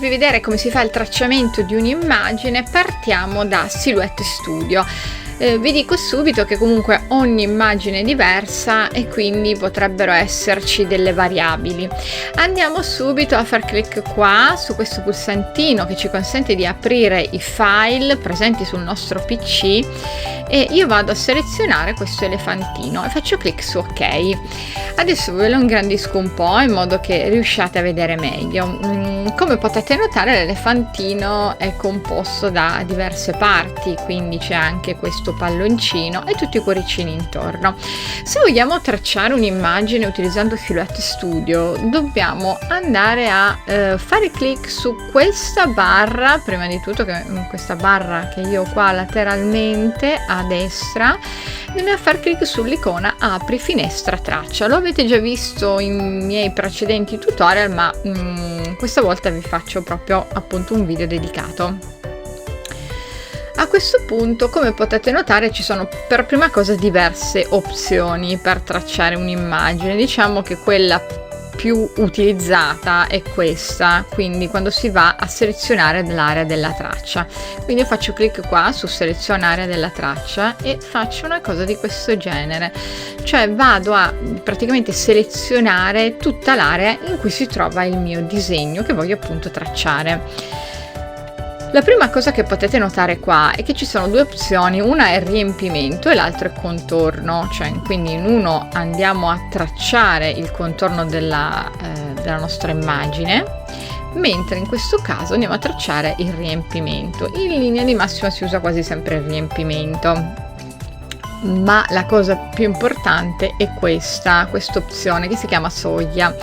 farvi vedere come si fa il tracciamento di un'immagine, partiamo da Silhouette Studio. Vi dico subito che comunque ogni immagine è diversa e quindi potrebbero esserci delle variabili. Andiamo subito a far clic qua su questo pulsantino che ci consente di aprire i file presenti sul nostro PC e io vado a selezionare questo elefantino e faccio clic su ok. Adesso ve lo ingrandisco un po' in modo che riusciate a vedere meglio. Come potete notare, l'elefantino è composto da diverse parti, quindi c'è anche questo palloncino e tutti i cuoricini intorno. Se vogliamo tracciare un'immagine utilizzando Silhouette Studio, dobbiamo andare a fare clic su questa barra, prima di tutto questa barra che io ho qua lateralmente a destra, dobbiamo fare clic sull'icona apri finestra traccia. Lo avete già visto in miei precedenti tutorial, ma questa volta vi faccio proprio appunto un video dedicato. A questo punto, come potete notare, ci sono per prima cosa diverse opzioni per tracciare un'immagine. Diciamo che quella più utilizzata è questa, quindi quando si va a selezionare l'area della traccia. Quindi io faccio clic qua su seleziona area della traccia e faccio una cosa di questo genere, cioè vado a praticamente selezionare tutta l'area in cui si trova il mio disegno che voglio appunto tracciare. La prima cosa che potete notare qua è che ci sono due opzioni, una è riempimento e l'altra è contorno, cioè quindi in uno andiamo a tracciare il contorno della nostra immagine, mentre in questo caso andiamo a tracciare il riempimento. In linea di massima si usa quasi sempre il riempimento, ma la cosa più importante è questa opzione che si chiama soglia.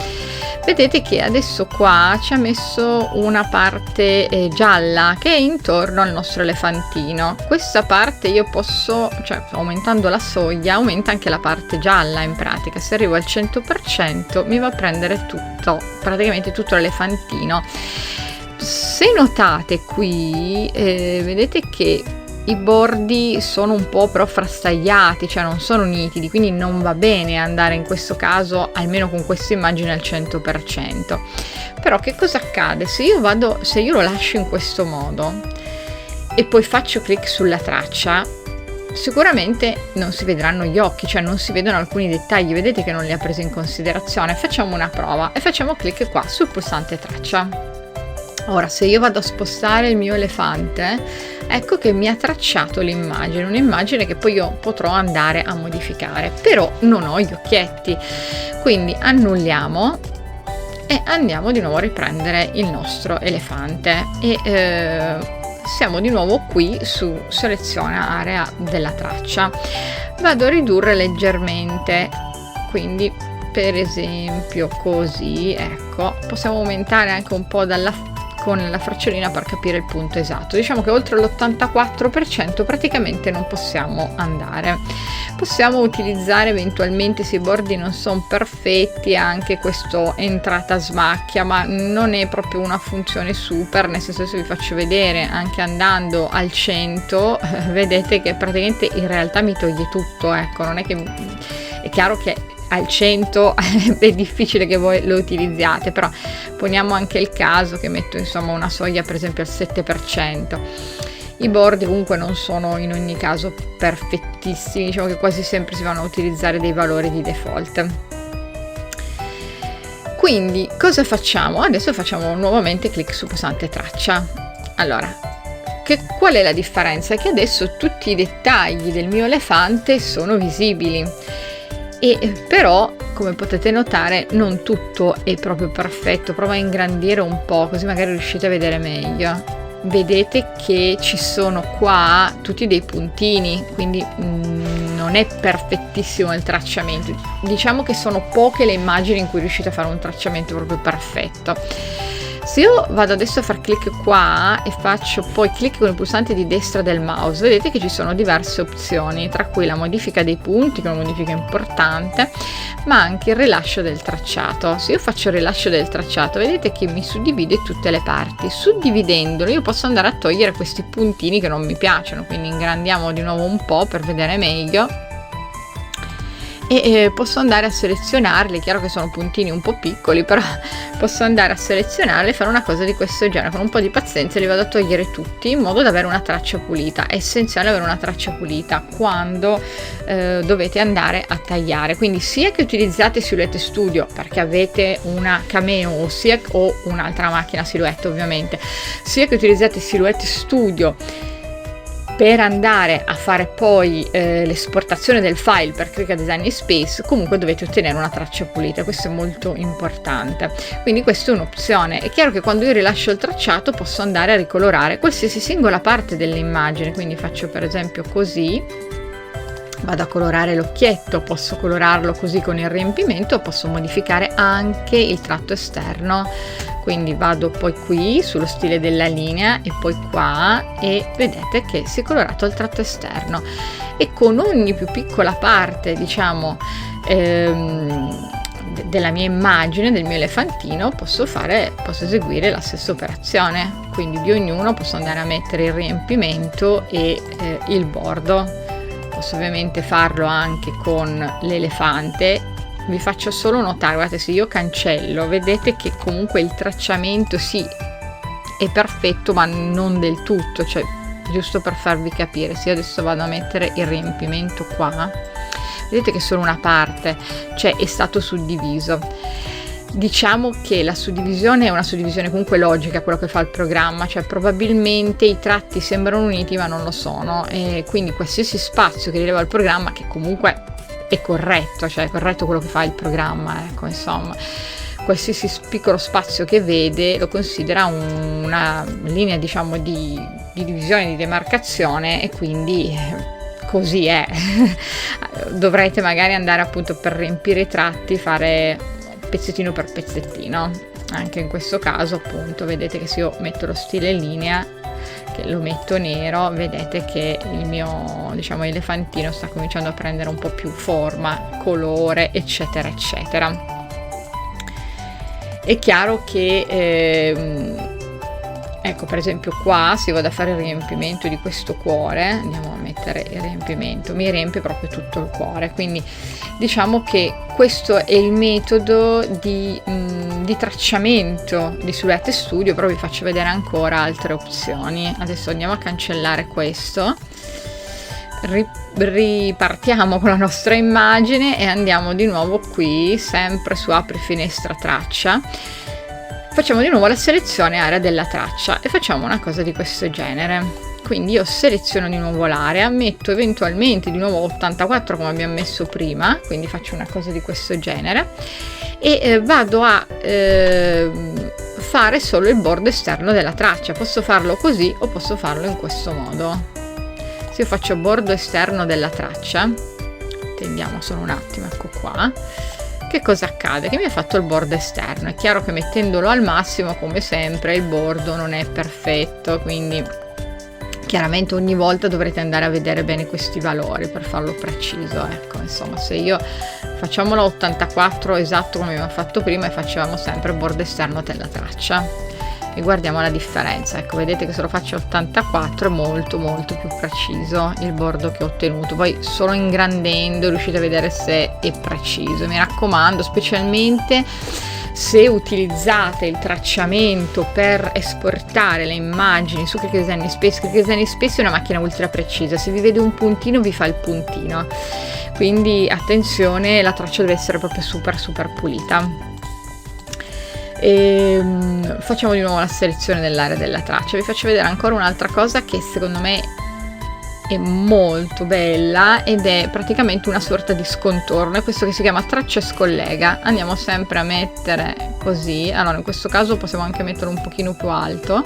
Vedete che adesso qua ci ha messo una parte gialla che è intorno al nostro elefantino. Questa parte io posso, cioè aumentando la soglia aumenta anche la parte gialla, in pratica se arrivo al 100% mi va a prendere tutto, praticamente tutto l'elefantino. Se notate qui vedete che i bordi sono un po' però frastagliati, cioè non sono nitidi, quindi non va bene andare in questo caso, almeno con questa immagine, al 100%. Però che cosa accade? Se io lo lascio in questo modo e poi faccio clic sulla traccia, sicuramente non si vedranno gli occhi, cioè non si vedono alcuni dettagli, vedete che non li ha presi in considerazione. Facciamo una prova e facciamo clic qua sul pulsante traccia. Ora, se io vado a spostare il mio elefante, ecco che mi ha tracciato l'immagine, un'immagine che poi io potrò andare a modificare, però non ho gli occhietti, quindi annulliamo e andiamo di nuovo a riprendere il nostro elefante e siamo di nuovo qui su seleziona area della traccia. Vado a ridurre leggermente, quindi per esempio così, ecco, possiamo aumentare anche un po' con la freccina per capire il punto esatto. Diciamo che oltre l'84% praticamente non possiamo andare. Possiamo utilizzare eventualmente, se i bordi non sono perfetti, anche questo entrata smacchia, ma non è proprio una funzione super, nel senso, se vi faccio vedere anche andando al 100 vedete che praticamente in realtà mi toglie tutto, ecco, non è che è chiaro che al 100 è difficile che voi lo utilizziate, però poniamo anche il caso che metto insomma una soglia per esempio al 7%. I bordi comunque non sono in ogni caso perfettissimi, diciamo che quasi sempre si vanno a utilizzare dei valori di default. Quindi cosa facciamo? Adesso facciamo nuovamente clic su pulsante traccia. Allora, qual è la differenza? Che adesso tutti i dettagli del mio elefante sono visibili. Però, come potete notare, non tutto è proprio perfetto. Provo a ingrandire un po', così magari riuscite a vedere meglio. Vedete che ci sono qua tutti dei puntini, quindi non è perfettissimo il tracciamento. Diciamo che sono poche le immagini in cui riuscite a fare un tracciamento proprio perfetto. Se io vado adesso a far clic qua e faccio poi clic con il pulsante di destra del mouse, vedete che ci sono diverse opzioni, tra cui la modifica dei punti, che è una modifica importante, ma anche il rilascio del tracciato. Se io faccio il rilascio del tracciato, vedete che mi suddivide tutte le parti. Suddividendolo io posso andare a togliere questi puntini che non mi piacciono, quindi ingrandiamo di nuovo un po' per vedere meglio. e posso andare a selezionarli. Chiaro che sono puntini un po' piccoli, però posso andare a selezionarli e fare una cosa di questo genere. Con un po' di pazienza li vado a togliere tutti in modo da avere una traccia pulita. È essenziale avere una traccia pulita quando dovete andare a tagliare, quindi sia che utilizzate Silhouette Studio perché avete una Cameo o un'altra macchina Silhouette ovviamente, sia che utilizzate Silhouette Studio per andare a fare poi l'esportazione del file per Cricut Design Space, comunque dovete ottenere una traccia pulita. Questo è molto importante, quindi questa è un'opzione. È chiaro che quando io rilascio il tracciato posso andare a ricolorare qualsiasi singola parte dell'immagine, quindi faccio per esempio così, vado a colorare l'occhietto, posso colorarlo così con il riempimento, posso modificare anche il tratto esterno, quindi vado poi qui sullo stile della linea e poi qua, e vedete che si è colorato il tratto esterno, e con ogni più piccola parte, diciamo, della mia immagine, del mio elefantino, posso eseguire la stessa operazione. Quindi di ognuno posso andare a mettere il riempimento e il bordo. Posso ovviamente farlo anche con l'elefante. Vi faccio solo notare, guardate, se io cancello, vedete che comunque il tracciamento sì è perfetto, ma non del tutto, cioè giusto per farvi capire. Se io adesso vado a mettere il riempimento qua, vedete che solo una parte, cioè è stato suddiviso. Diciamo che la suddivisione è una suddivisione comunque logica, quello che fa il programma, cioè probabilmente i tratti sembrano uniti ma non lo sono, e quindi qualsiasi spazio che rileva il programma, che comunque è corretto, cioè è corretto quello che fa il programma, ecco, insomma, qualsiasi piccolo spazio che vede lo considera una linea, diciamo, di divisione, di demarcazione, e quindi così è. Dovrete magari andare appunto per riempire i tratti, fare pezzettino per pezzettino. Anche in questo caso appunto vedete che se io metto lo stile linea, che lo metto nero, vedete che il mio, diciamo, elefantino sta cominciando a prendere un po' più forma, colore, eccetera eccetera. È chiaro che ecco, per esempio qua, se vado a fare il riempimento di questo cuore, andiamo a mettere il riempimento, mi riempie proprio tutto il cuore. Quindi diciamo che questo è il metodo di tracciamento di Silhouette Studio, però vi faccio vedere ancora altre opzioni. Adesso andiamo a cancellare questo, ripartiamo con la nostra immagine e andiamo di nuovo qui, sempre su apri finestra traccia. Facciamo di nuovo la selezione area della traccia e facciamo una cosa di questo genere. Quindi io seleziono di nuovo l'area, metto eventualmente di nuovo 84 come abbiamo messo prima, quindi faccio una cosa di questo genere e vado a fare solo il bordo esterno della traccia. Posso farlo così o posso farlo in questo modo. Se io faccio bordo esterno della traccia, attendiamo solo un attimo, ecco qua. Che cosa accade? Che mi ha fatto il bordo esterno. È chiaro che mettendolo al massimo, come sempre, il bordo non è perfetto, quindi chiaramente ogni volta dovrete andare a vedere bene questi valori per farlo preciso. Ecco, insomma, se io facciamolo 84 esatto come abbiamo fatto prima, e facevamo sempre il bordo esterno della traccia, e guardiamo la differenza. Ecco, vedete che se lo faccio 84 è molto molto più preciso il bordo che ho ottenuto. Poi solo ingrandendo riuscite a vedere se è preciso. Mi raccomando, specialmente se utilizzate il tracciamento per esportare le immagini su Cricut Design Space. Cricut Design Space è una macchina ultra precisa, se vi vede un puntino vi fa il puntino, quindi attenzione, la traccia deve essere proprio super super pulita. E facciamo di nuovo la selezione dell'area della traccia. Vi faccio vedere ancora un'altra cosa che secondo me è molto bella, ed è praticamente una sorta di scontorno, è questo che si chiama traccia e scollega. Andiamo sempre a mettere così, allora in questo caso possiamo anche metterlo un pochino più alto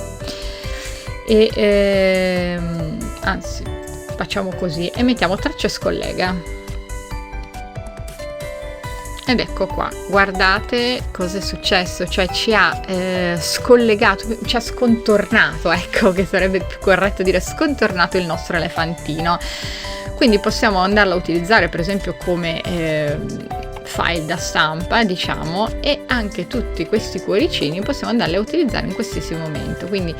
e anzi facciamo così e mettiamo traccia e scollega. Ed ecco qua, guardate cosa è successo, cioè ci ha scollegato, ci ha scontornato, ecco, che sarebbe più corretto dire scontornato il nostro elefantino. Quindi possiamo andarlo a utilizzare per esempio come file da stampa, diciamo, e anche tutti questi cuoricini possiamo andarli a utilizzare in qualsiasi momento. Quindi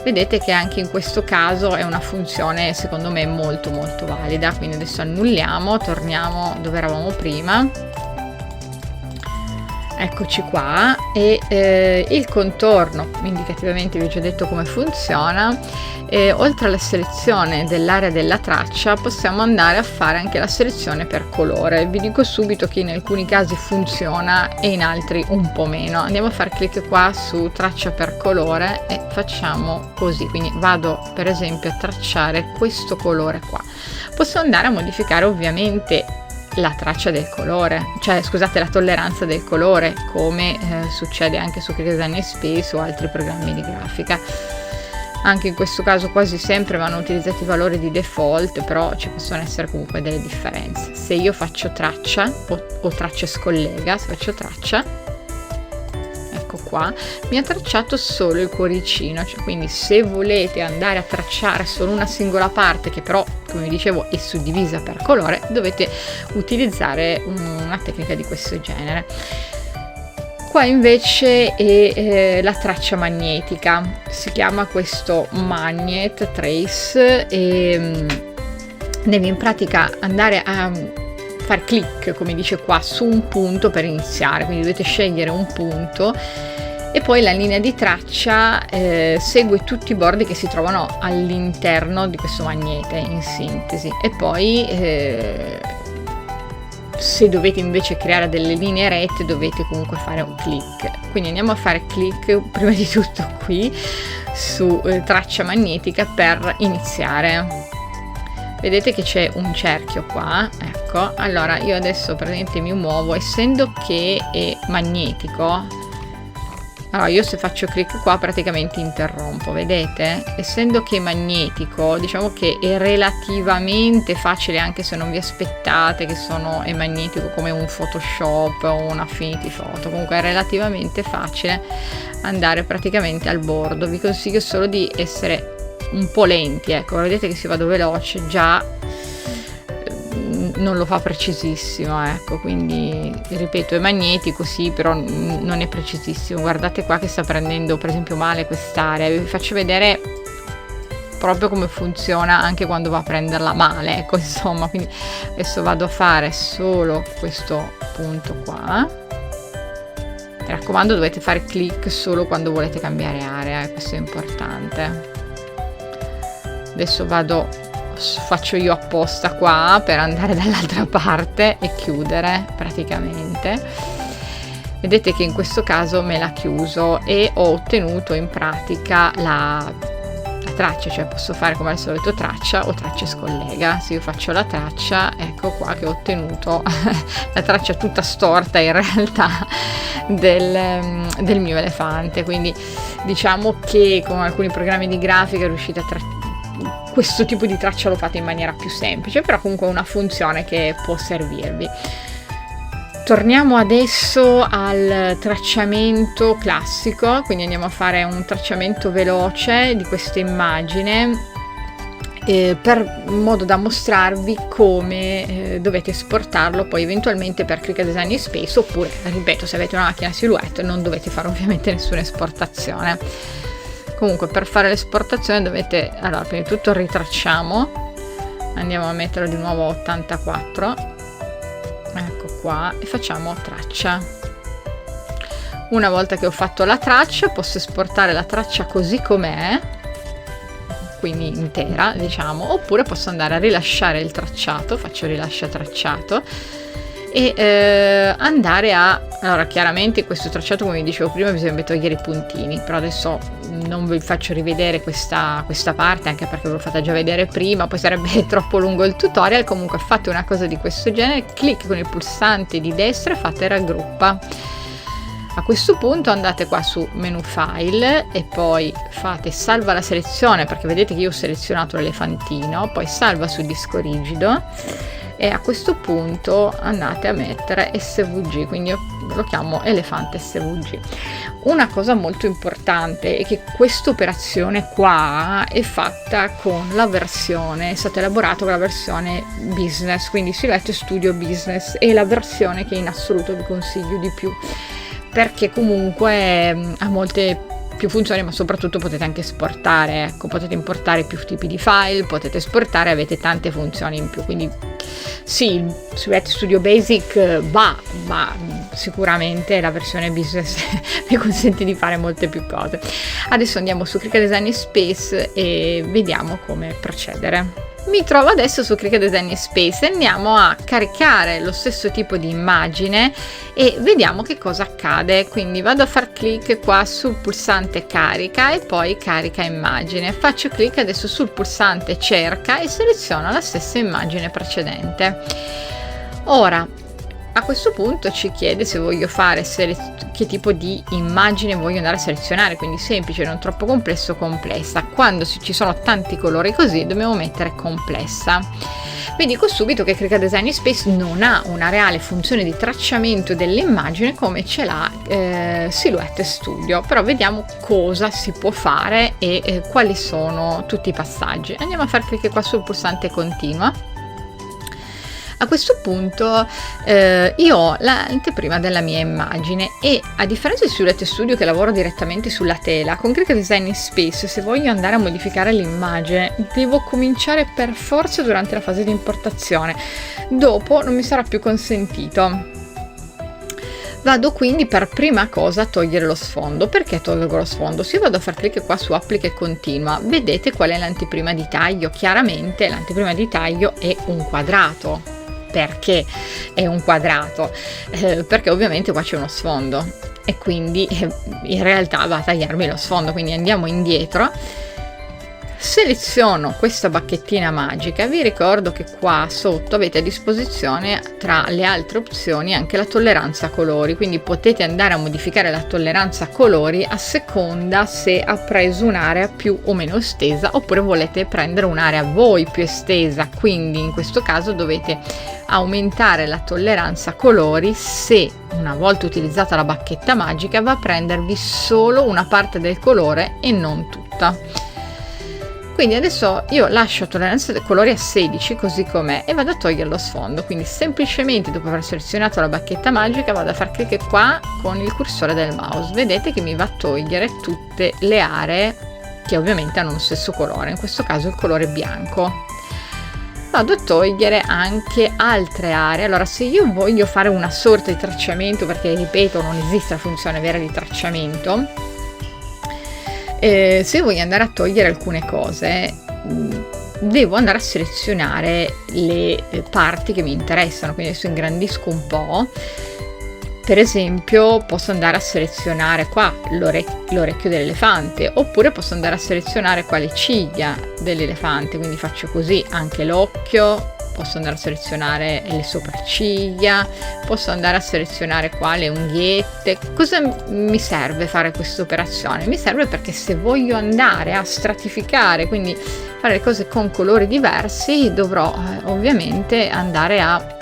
vedete che anche in questo caso è una funzione secondo me molto molto valida. Quindi adesso annulliamo, torniamo dove eravamo prima. Eccoci qua, e il contorno, indicativamente vi ho già detto come funziona. Oltre alla selezione dell'area della traccia possiamo andare a fare anche la selezione per colore. Vi dico subito che in alcuni casi funziona e in altri un po' meno. Andiamo a fare clic qua su traccia per colore e facciamo così. Quindi vado per esempio a tracciare questo colore qua. Posso andare a modificare ovviamente la traccia del colore, cioè scusate, la tolleranza del colore, come succede anche su Cricut Design Space o altri programmi di grafica. Anche in questo caso quasi sempre vanno utilizzati i valori di default, però ci possono essere comunque delle differenze. Se io faccio traccia o traccia scollega, se faccio traccia, ecco qua, mi ha tracciato solo il cuoricino, cioè, quindi se volete andare a tracciare solo una singola parte, che però come vi dicevo è suddivisa per colore, dovete utilizzare una tecnica di questo genere. Qua invece è la traccia magnetica, si chiama questo Magnet Trace, e devi in pratica andare a far clic, come dice qua, su un punto per iniziare. Quindi dovete scegliere un punto e poi la linea di traccia segue tutti i bordi che si trovano all'interno di questo magnete, in sintesi. E poi se dovete invece creare delle linee rette dovete comunque fare un clic. Quindi andiamo a fare clic prima di tutto qui su traccia magnetica per iniziare. Vedete che c'è un cerchio qua, ecco. Allora io adesso praticamente mi muovo, essendo che è magnetico. Allora io se faccio clic qua praticamente interrompo, vedete? Essendo che è magnetico, diciamo che è relativamente facile, anche se non vi aspettate che è magnetico come un Photoshop o un Affinity Photo. Comunque è relativamente facile andare praticamente al bordo. Vi consiglio solo di essere un po' lenti, ecco, vedete che si vado veloce, già non lo fa precisissimo, ecco. Quindi ripeto, è magnetico sì, però non è precisissimo. Guardate qua che sta prendendo per esempio male quest'area. Vi faccio vedere proprio come funziona anche quando va a prenderla male, ecco, insomma. Quindi adesso vado a fare solo questo punto qua. Mi raccomando, dovete fare clic solo quando volete cambiare area, questo è importante. Adesso faccio io apposta qua per andare dall'altra parte e chiudere praticamente. Vedete che in questo caso me l'ha chiuso e ho ottenuto in pratica la traccia, cioè posso fare come al solito traccia o traccia scollega. Se io faccio la traccia, ecco qua che ho ottenuto la traccia tutta storta in realtà del mio elefante. Quindi diciamo che con alcuni programmi di grafica riuscite a questo tipo di traccia lo fate in maniera più semplice, però comunque è una funzione che può servirvi. Torniamo adesso al tracciamento classico, quindi andiamo a fare un tracciamento veloce di questa immagine per modo da mostrarvi come dovete esportarlo poi eventualmente per Cricut Design Space, oppure, ripeto, se avete una macchina Silhouette non dovete fare ovviamente nessuna esportazione. Comunque per fare l'esportazione dovete, allora prima di tutto ritracciamo, andiamo a metterlo di nuovo a 84, ecco qua, e facciamo traccia. Una volta che ho fatto la traccia posso esportare la traccia così com'è, quindi intera diciamo, oppure posso andare a rilasciare il tracciato, faccio rilascia tracciato e andare allora chiaramente questo tracciato, come vi dicevo prima, bisogna togliere i puntini, però adesso non vi faccio rivedere questa parte, anche perché ve l'ho fatta già vedere prima, poi sarebbe troppo lungo il tutorial. Comunque fate una cosa di questo genere, clic con il pulsante di destra e fate raggruppa. A questo punto andate qua su menu file e poi fate salva la selezione, perché vedete che io ho selezionato l'elefantino, poi salva su disco rigido e a questo punto andate a mettere SVG, quindi io lo chiamo elefante SVG. Una cosa molto importante è che questa operazione qua è fatta con la versione, è stato elaborato con la versione business, quindi Silhouette Studio Business, è la versione che in assoluto vi consiglio di più, perché comunque ha molte più funzioni, ma soprattutto potete anche esportare, ecco, potete importare più tipi di file, potete esportare, avete tante funzioni in più, quindi sì, Silhouette Studio Basic va, ma sicuramente la versione business vi consente di fare molte più cose. Adesso andiamo su Cricut Design Space e vediamo come procedere. Mi trovo adesso su Cricut Design Space e andiamo a caricare lo stesso tipo di immagine e vediamo che cosa accade. Quindi vado a far clic qua sul pulsante carica e poi carica immagine, faccio clic adesso sul pulsante cerca e seleziono la stessa immagine precedente. Ora a questo punto ci chiede se voglio fare che tipo di immagine voglio andare a selezionare, quindi semplice, non troppo complesso, complessa. Quando ci sono tanti colori così dobbiamo mettere complessa. Vi dico subito che Cricut Design Space non ha una reale funzione di tracciamento dell'immagine come ce l'ha Silhouette Studio, però vediamo cosa si può fare e quali sono tutti i passaggi. Andiamo a far clic qua sul pulsante continua. A questo punto io ho l'anteprima della mia immagine e a differenza di Silhouette Studio che lavoro direttamente sulla tela, con Cricut Design Space se voglio andare a modificare l'immagine devo cominciare per forza durante la fase di importazione, dopo non mi sarà più consentito. Vado quindi per prima cosa a togliere lo sfondo. Perché tolgo lo sfondo? Se io vado a far clic qua su applica e continua, vedete qual è l'anteprima di taglio? Chiaramente l'anteprima di taglio è un quadrato. Perché è un quadrato? Perché ovviamente qua c'è uno sfondo e quindi in realtà va a tagliarmi lo sfondo, quindi andiamo indietro, seleziono questa bacchettina magica. Vi ricordo che qua sotto avete a disposizione tra le altre opzioni anche la tolleranza a colori, quindi potete andare a modificare la tolleranza a colori a seconda se ha preso un'area più o meno estesa oppure volete prendere un'area voi più estesa, quindi in questo caso dovete aumentare la tolleranza a colori se una volta utilizzata la bacchetta magica va a prendervi solo una parte del colore e non tutta. Quindi adesso io lascio tolleranza dei colori a 16 così com'è e vado a togliere lo sfondo, quindi semplicemente dopo aver selezionato la bacchetta magica vado a far clic qua con il cursore del mouse, vedete che mi va a togliere tutte le aree che ovviamente hanno lo stesso colore, in questo caso il colore bianco. Vado a togliere anche altre aree. Allora se io voglio fare una sorta di tracciamento, perché ripeto non esiste la funzione vera di tracciamento, se voglio andare a togliere alcune cose devo andare a selezionare le parti che mi interessano, quindi adesso ingrandisco un po'. Per esempio posso andare a selezionare qua l'orecchio dell'elefante, oppure posso andare a selezionare qua le ciglia dell'elefante, quindi faccio così, anche l'occhio, posso andare a selezionare le sopracciglia, posso andare a selezionare qua le unghiette. Cosa mi serve fare questa operazione? Mi serve perché se voglio andare a stratificare, quindi fare le cose con colori diversi, dovrò ovviamente andare a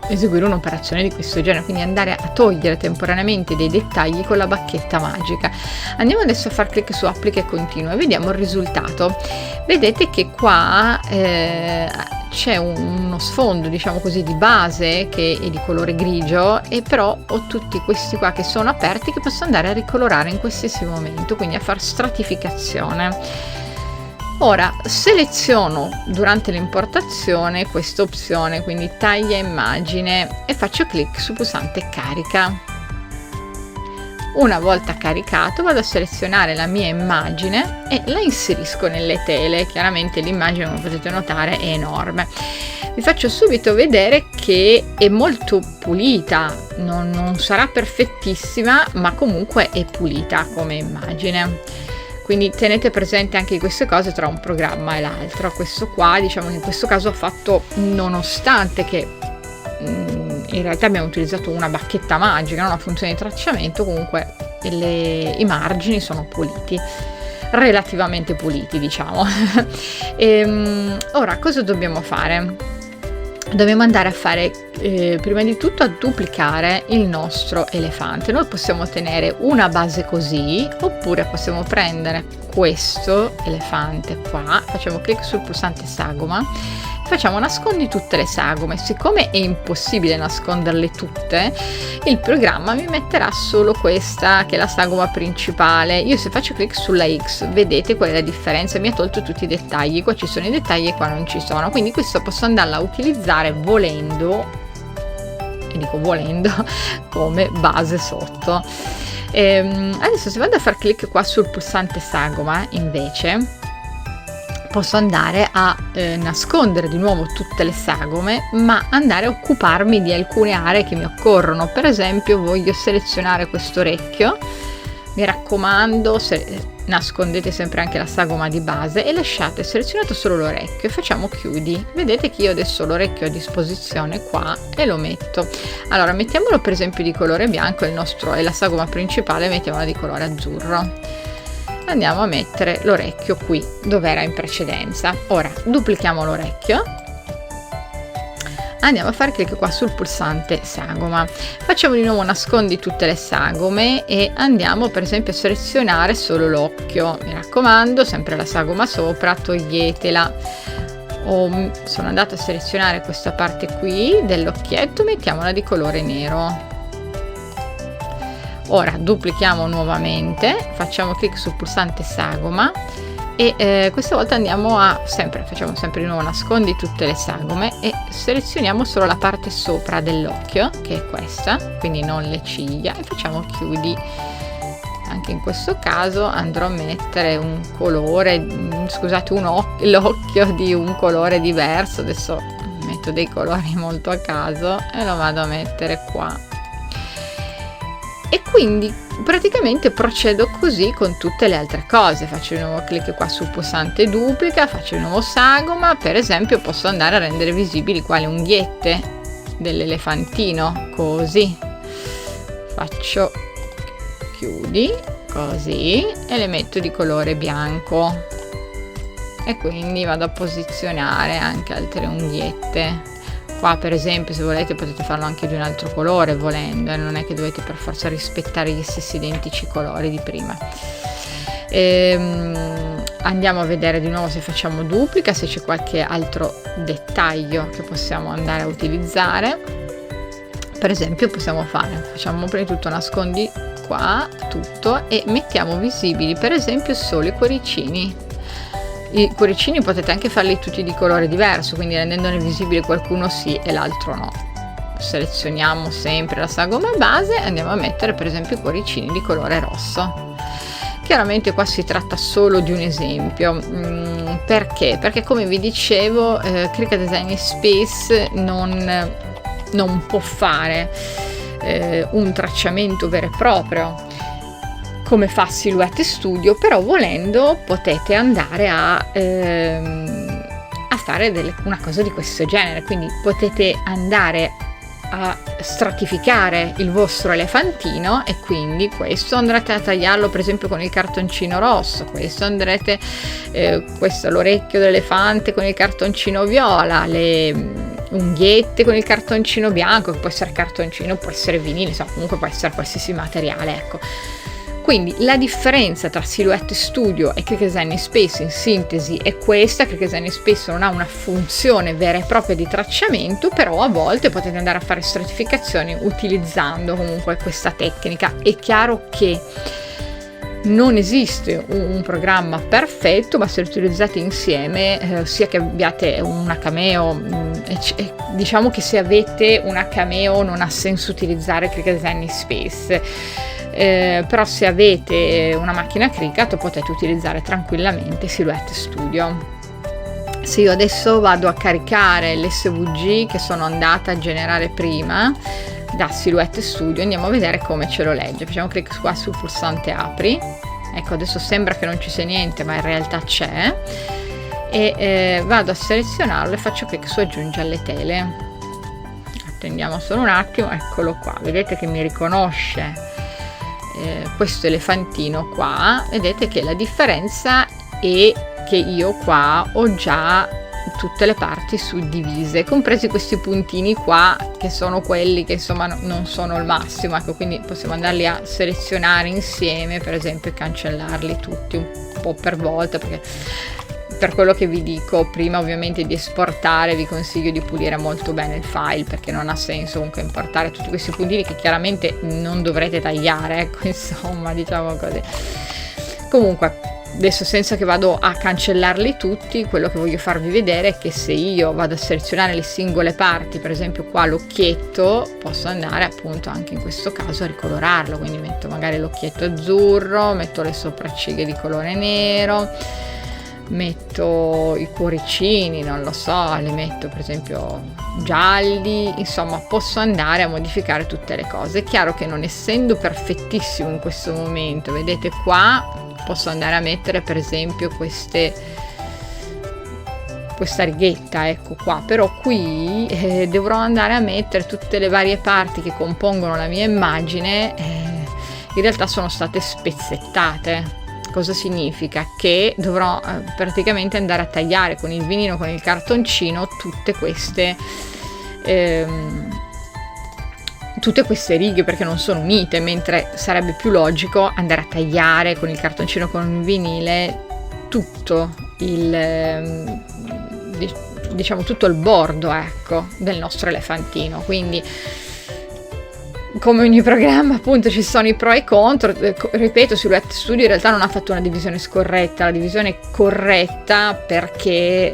eseguire un'operazione di questo genere, quindi andare a togliere temporaneamente dei dettagli con la bacchetta magica. Andiamo adesso a far clic su applica e continua e vediamo il risultato. Vedete che qua c'è uno sfondo, diciamo così, di base che è di colore grigio, e però ho tutti questi qua che sono aperti che posso andare a ricolorare in qualsiasi momento, quindi a far stratificazione. Ora seleziono durante l'importazione questa opzione, quindi taglia immagine, e faccio clic sul pulsante carica. Una volta caricato vado a selezionare la mia immagine e la inserisco nelle tele. Chiaramente l'immagine, come potete notare, è enorme. Vi faccio subito vedere che è molto pulita, non sarà perfettissima, ma comunque è pulita come immagine. Quindi tenete presente anche queste cose tra un programma e l'altro. Questo qua, diciamo che in questo caso ho fatto, nonostante che in realtà abbiamo utilizzato una bacchetta magica, non una funzione di tracciamento, comunque i margini sono puliti. relativamente puliti, diciamo. Ora cosa dobbiamo fare? Dobbiamo andare a fare prima di tutto a duplicare il nostro elefante. Noi possiamo tenere una base così, oppure possiamo prendere questo elefante qua, facciamo clic sul pulsante sagoma, facciamo nascondi tutte le sagome. Siccome è impossibile nasconderle tutte, il programma mi metterà solo questa che è la sagoma principale. Io se faccio clic sulla X, vedete qual è la differenza? Mi ha tolto tutti i dettagli, qua ci sono i dettagli e qua non ci sono, quindi questo posso andarla a utilizzare volendo, e dico volendo, come base sotto. Adesso se vado a far clic qua sul pulsante sagoma, invece posso andare a nascondere di nuovo tutte le sagome, ma andare a occuparmi di alcune aree che mi occorrono. Per esempio voglio selezionare questo orecchio, mi raccomando, nascondete sempre anche la sagoma di base e lasciate selezionato solo l'orecchio e facciamo chiudi. Vedete che io adesso l'orecchio a disposizione qua e lo metto. Allora mettiamolo per esempio di colore bianco, il nostro è la sagoma principale, mettiamola di colore azzurro. Andiamo a mettere l'orecchio qui dove era in precedenza. Ora duplichiamo l'orecchio, andiamo a fare clic qua sul pulsante sagoma, facciamo di nuovo nascondi tutte le sagome e andiamo per esempio a selezionare solo l'occhio. Mi raccomando, sempre la sagoma sopra, toglietela. Sono andata a selezionare questa parte qui dell'occhietto, mettiamola di colore nero. Ora duplichiamo nuovamente, facciamo clic sul pulsante sagoma e questa volta andiamo a facciamo sempre di nuovo nascondi tutte le sagome e selezioniamo solo la parte sopra dell'occhio, che è questa, quindi non le ciglia, e facciamo chiudi. Anche in questo caso andrò a mettere un colore, scusate, l'occhio di un colore diverso. Adesso metto dei colori molto a caso e lo vado a mettere qua. E quindi praticamente procedo così con tutte le altre cose. Faccio di nuovo clic qua sul pulsante duplica, faccio di nuovo sagoma. Per esempio posso andare a rendere visibili qua le unghiette dell'elefantino, così faccio chiudi, così, e le metto di colore bianco e quindi vado a posizionare anche altre unghiette. Qua per esempio, se volete, potete farlo anche di un altro colore volendo, non è che dovete per forza rispettare gli stessi identici colori di prima. Andiamo a vedere di nuovo se facciamo duplica, se c'è qualche altro dettaglio che possiamo andare a utilizzare. Per esempio facciamo prima di tutto nascondi qua tutto e mettiamo visibili per esempio solo i cuoricini. I cuoricini potete anche farli tutti di colore diverso, quindi rendendone visibile qualcuno sì e l'altro no. Selezioniamo sempre la sagoma base e andiamo a mettere per esempio i cuoricini di colore rosso. Chiaramente qua si tratta solo di un esempio. Perché? Perché come vi dicevo Cricut Design Space non può fare un tracciamento vero e proprio come fa Silhouette Studio, però volendo potete andare a fare una cosa di questo genere, quindi potete andare a stratificare il vostro elefantino e quindi questo andrete a tagliarlo per esempio con il cartoncino rosso, questo andrete questo l'orecchio dell'elefante con il cartoncino viola, le unghiette con il cartoncino bianco, che può essere cartoncino, può essere vinile, insomma comunque può essere qualsiasi materiale, ecco. Quindi la differenza tra Silhouette Studio e Cricut Design Space in sintesi è questa: Cricut Design Space non ha una funzione vera e propria di tracciamento, però a volte potete andare a fare stratificazioni utilizzando comunque questa tecnica. È chiaro che non esiste un programma perfetto, ma se lo utilizzate insieme, sia che abbiate una Cameo, diciamo che se avete una Cameo non ha senso utilizzare Cricut Design Space. Però se avete una macchina Cricut potete utilizzare tranquillamente Silhouette Studio. Se io adesso vado a caricare l'SVG che sono andata a generare prima da Silhouette Studio, andiamo a vedere come ce lo legge. Facciamo clic qua sul pulsante apri, ecco adesso sembra che non ci sia niente ma in realtà c'è, e vado a selezionarlo e faccio clic su aggiungi alle tele. Attendiamo solo un attimo, eccolo qua, vedete che mi riconosce questo elefantino qua, vedete che la differenza è che io qua ho già tutte le parti suddivise, compresi questi puntini qua che sono quelli che insomma non sono il massimo, ecco, quindi possiamo andarli a selezionare insieme, per esempio, e cancellarli tutti un po' per volta, perché per quello che vi dico prima, ovviamente, di esportare, vi consiglio di pulire molto bene il file, perché non ha senso comunque importare tutti questi puntini che chiaramente non dovrete tagliare, ecco, insomma, diciamo così. Comunque, adesso, senza che vado a cancellarli tutti, quello che voglio farvi vedere è che se io vado a selezionare le singole parti, per esempio qua l'occhietto, posso andare appunto anche in questo caso a ricolorarlo, quindi metto magari l'occhietto azzurro, metto le sopracciglia di colore nero, metto i cuoricini, non lo so, li metto per esempio gialli, insomma posso andare a modificare tutte le cose. È chiaro che non essendo perfettissimo in questo momento, vedete qua posso andare a mettere per esempio questa righetta, ecco qua, però qui dovrò andare a mettere tutte le varie parti che compongono la mia immagine, in realtà sono state spezzettate. Cosa significa? Che dovrò praticamente andare a tagliare con il vinino, con il cartoncino, tutte queste righe, perché non sono unite, mentre sarebbe più logico andare a tagliare con il cartoncino, con il vinile, tutto il diciamo tutto il bordo, ecco, del nostro elefantino. Quindi, come ogni programma, appunto, ci sono i pro e i contro. Ripeto, Silhouette Studio in realtà non ha fatto una divisione scorretta, la divisione è corretta perché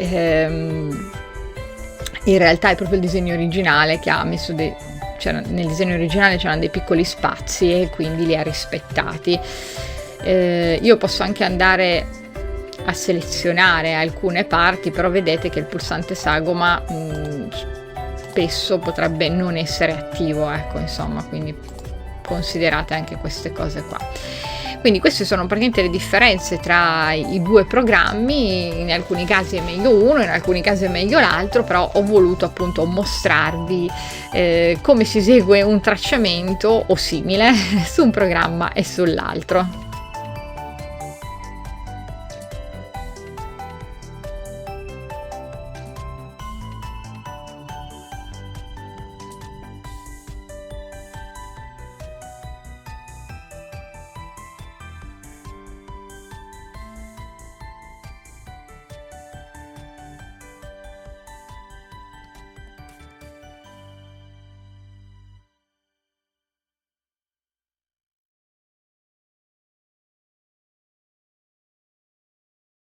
in realtà è proprio il disegno originale che ha messo nel disegno originale c'erano dei piccoli spazi e quindi li ha rispettati. Io posso anche andare a selezionare alcune parti, però vedete che il pulsante sagoma spesso potrebbe non essere attivo, ecco, insomma, quindi considerate anche queste cose qua. Quindi queste sono praticamente le differenze tra i due programmi. In alcuni casi è meglio uno, in alcuni casi è meglio l'altro, però ho voluto appunto mostrarvi come si esegue un tracciamento o simile su un programma e sull'altro.